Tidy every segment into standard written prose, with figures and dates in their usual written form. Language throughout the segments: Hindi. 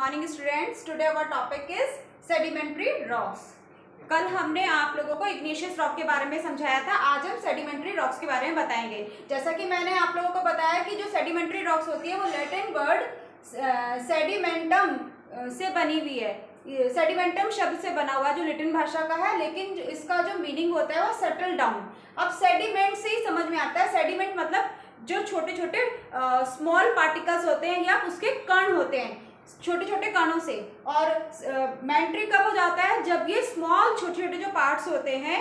Morning students, today our topic is sedimentary rocks. कल हमने आप लोगों को इग्निशियस रॉक के बारे में समझाया था। आज हम सेडिमेंट्री रॉक्स के बारे में बताएंगे। जैसा कि मैंने आप लोगों को बताया कि जो सेडिमेंट्री रॉक्स होती है वो लैटिन वर्ड सेडिमेंटम से बनी हुई है। सेडिमेंटम शब्द से बना हुआ जो लैटिन भाषा का है, लेकिन इसका जो मीनिंग होता है वो सेटल डाउन। अब सेडिमेंट से ही समझ में आता है। सेडिमेंट मतलब जो छोटे छोटे स्मॉल पार्टिकल्स होते हैं या उसके कण होते हैं, छोटे छोटे कणों से। और मेंट्री कब हो जाता है? जब ये स्मॉल छोटे छोटे जो पार्ट्स होते हैं,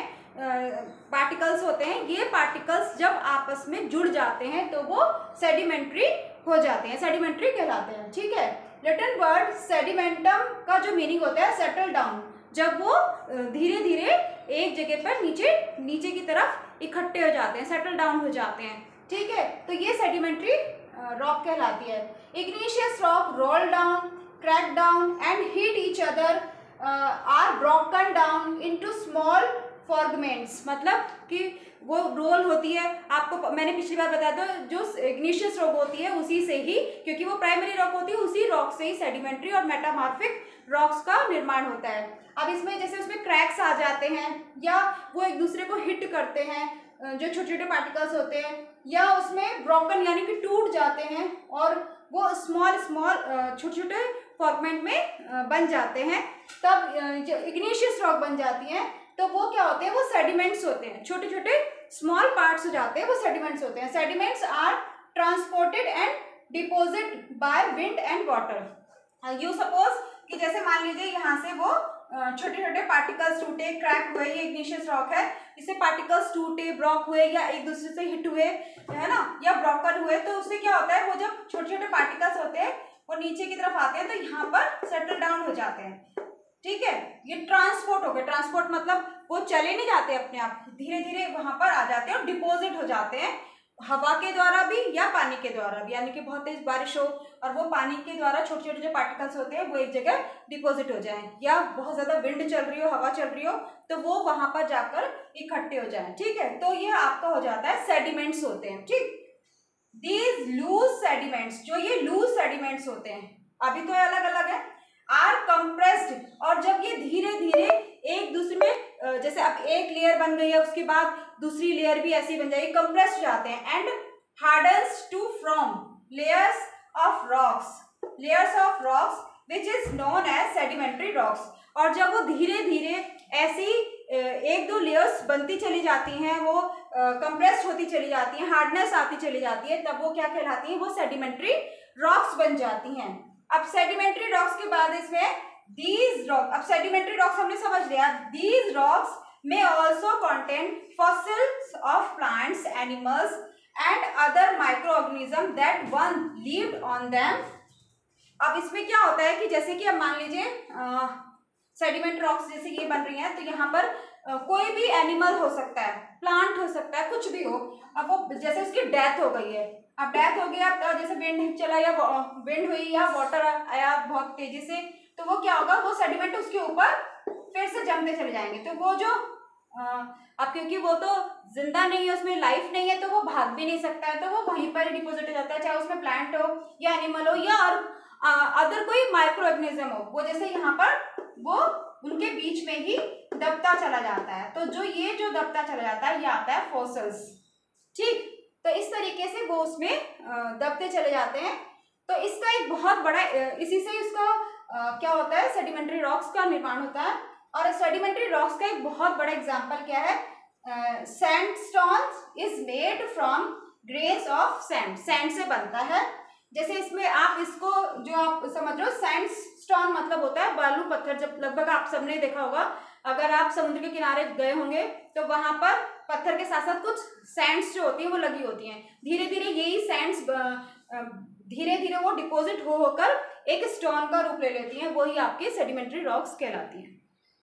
पार्टिकल्स होते हैं, ये पार्टिकल्स जब आपस में जुड़ जाते हैं तो वो सेडिमेंट्री हो जाते हैं, सेडिमेंट्री कहलाते हैं। ठीक है। लैटिन वर्ड सेडिमेंटम का जो मीनिंग होता है सेटल डाउन, जब वो धीरे धीरे एक जगह पर नीचे की तरफ इकट्ठे हो जाते हैं, सेटल डाउन हो जाते हैं। ठीक है। तो ये सेडिमेंट्री रॉक कहलाती है। Igneous rock roll down, crack down and hit each other are broken down into small fragments. मतलब कि वो रोल होती है, आपको मैंने पिछली बार बताया था, जो इग्निशियस रॉक होती है उसी से ही, क्योंकि वो प्राइमरी रॉक होती है, उसी रॉक से ही सेडिमेंट्री और मेटामॉर्फिक रॉक्स का निर्माण होता है। अब इसमें जैसे उसमें क्रैक्स आ जाते हैं या वो एक दूसरे को हिट करते हैं, जो छोटे छोटे पार्टिकल्स होते हैं, या उसमें ब्रोकन यानी कि टूट जाते हैं और वो स्मॉल छोटे छोटे फ्रैगमेंट में बन जाते हैं, तब जो इग्निशियस रॉक बन जाती हैं। तो वो क्या होते हैं? वो सेडिमेंट्स होते हैं, छोटे छोटे स्मॉल पार्ट्स हो जाते हैं, वो सेडिमेंट्स होते हैं। Sediments are transported and deposit by wind and water. You suppose कि जैसे मान लीजिए यहाँ से वो छोटे छोटे पार्टिकल्स टूटे, क्रैक हुए, ये इग्निशियस रॉक है, इससे पार्टिकल्स टूटे, ब्रोक हुए या एक दूसरे से हिट हुए, है ना, या ब्रोकन हुए, तो उससे क्या होता है? वो जब छोटे छोटे पार्टिकल्स होते हैं वो नीचे की तरफ आते हैं तो यहाँ पर सेटल डाउन हो जाते हैं। ठीक है। ये ट्रांसपोर्ट हो गए। ट्रांसपोर्ट मतलब वो चले नहीं जाते अपने आप, धीरे धीरे वहां पर आ जाते हैं और डिपोजिट हो जाते हैं, हवा के द्वारा भी या पानी के द्वारा भी, यानी कि बहुत तेज बारिश हो और वो पानी के द्वारा छोटे छोटे जो पार्टिकल्स होते हैं वो एक जगह डिपोजिट हो जाएं, या बहुत ज्यादा विंड चल रही हो, हवा चल रही हो, तो वो वहां पर जाकर इकट्ठे हो जाएं। ठीक है। तो ये आपका हो जाता है सेडिमेंट्स होते हैं। ठीक। दीज लूज सेडिमेंट्स, जो ये लूज सेडिमेंट्स होते हैं, अभी तो अलग अलग है, आर कंप्रेस्ड, और जब ये धीरे धीरे एक दूसरे में, जैसे अब एक लेयर बन गई है, उसके बाद दूसरी लेयर भी ऐसी बन जाएगी, कंप्रेस्ड हो जाते हैं। And hardens to form layers of rocks which is known as sedimentary rocks. और जब वो धीरे धीरे ऐसी एक दो लेयर्स बनती चली जाती हैं, वो कंप्रेस्ड होती चली जाती हैं, हार्डनेस आती चली जाती है, तब वो क्या कहलाती हैं? वो सेडिमेंट्री रॉक्स बन जाती हैं। अब सेडिमेंट्री रॉक्स के बाद इसमें दीज रॉक, अब सेडिमेंट्री रॉक्स हमने समझ लिया। दीज रॉक्स में also contain fossils of plants, animals and other micro organism that one lived on them. अब इसमें क्या होता है कि जैसे कि अब मान लीजिए सेडिमेंट रॉक्स जैसे ये बन रही हैं, तो यहाँ पर कोई भी एनिमल हो सकता है, प्लांट हो सकता है, कुछ भी हो। अब वो जैसे उसकी डेथ हो गई है, अब डेथ हो गया, अब जैसे विंड चला या विंड हुई या वाटर आया बहुत तेजी से, तो वो क्या होगा? वो सेडिमेंट उसके ऊपर फिर से जमते चले जाएंगे। तो वो जो अब क्योंकि वो तो जिंदा नहीं है, उसमें लाइफ नहीं है, तो वो भाग भी नहीं सकता है, तो वो वहीं पर डिपोजिट हो जाता है, चाहे उसमें प्लांट हो या एनिमल हो या अदर कोई माइक्रो ऑर्गेनिज्म हो। वो जैसे यहाँ पर वो उनके बीच में ही दबता चला जाता है। तो जो दबता चला जाता है ये आता है फॉसिल्स। ठीक। तो इस तरीके से वो उसमें दबते चले जाते हैं। तो इसका एक बहुत बड़ा, इसी से इसका क्या होता है? सेडिमेंट्री रॉक्स का निर्माण होता है। और सेडिमेंट्री रॉक्स का एक बहुत बड़ा एग्जांपल क्या है? Sandstone is made from grains of sand. Sand से बनता है। जैसे इसमें आप इसको जो आप समझ रहे हो, सैंडस्टोन मतलब होता है बालू पत्थर। जब लगभग आप सबने देखा होगा, अगर आप समुद्र के किनारे गए होंगे तो वहां पर पत्थर के साथ साथ कुछ सैंड्स जो होती हैं वो लगी होती हैं। धीरे धीरे यही सैंड्स धीरे धीरे वो डिपोजिट होकर एक स्टोन का रूप ले लेती हैं, वही आपके सेडिमेंट्री रॉक्स कहलाती हैं।